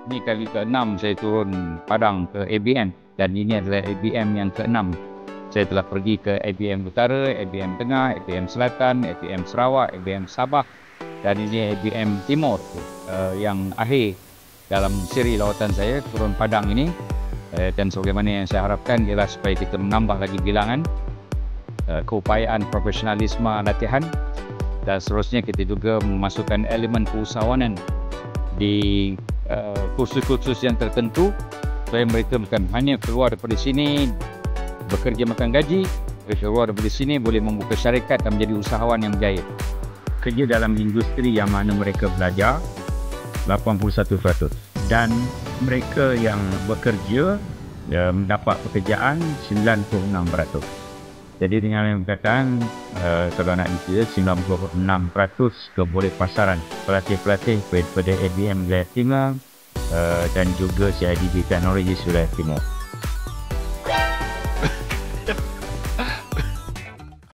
Ini kali ke-6 saya turun Padang ke ABM, dan ini adalah ABM yang ke-6. Saya telah pergi ke ABM Utara, ABM Tengah, ABM Selatan, ABM Sarawak, ABM Sabah, dan ini ABM Timur yang akhir dalam siri lawatan saya turun Padang ini. Dan sebagaimana yang saya harapkan ialah supaya kita menambah lagi bilangan, keupayaan profesionalisme latihan, dan seterusnya kita juga memasukkan elemen keusahawanan di kursus-kursus yang tertentu, supaya mereka bukan hanya keluar daripada sini bekerja makan gaji, mereka keluar daripada sini boleh membuka syarikat dan menjadi usahawan yang berjaya. Kerja dalam industri yang mana mereka belajar 81%, dan mereka yang bekerja mendapat pekerjaan 96%. Jadi dengan yang berkaitan, kalau nak dikira 96% ke boleh pasaran pelatih-pelatih daripada ABM Wilayah Timur dan juga CIDB Teknologi Wilayah Timur.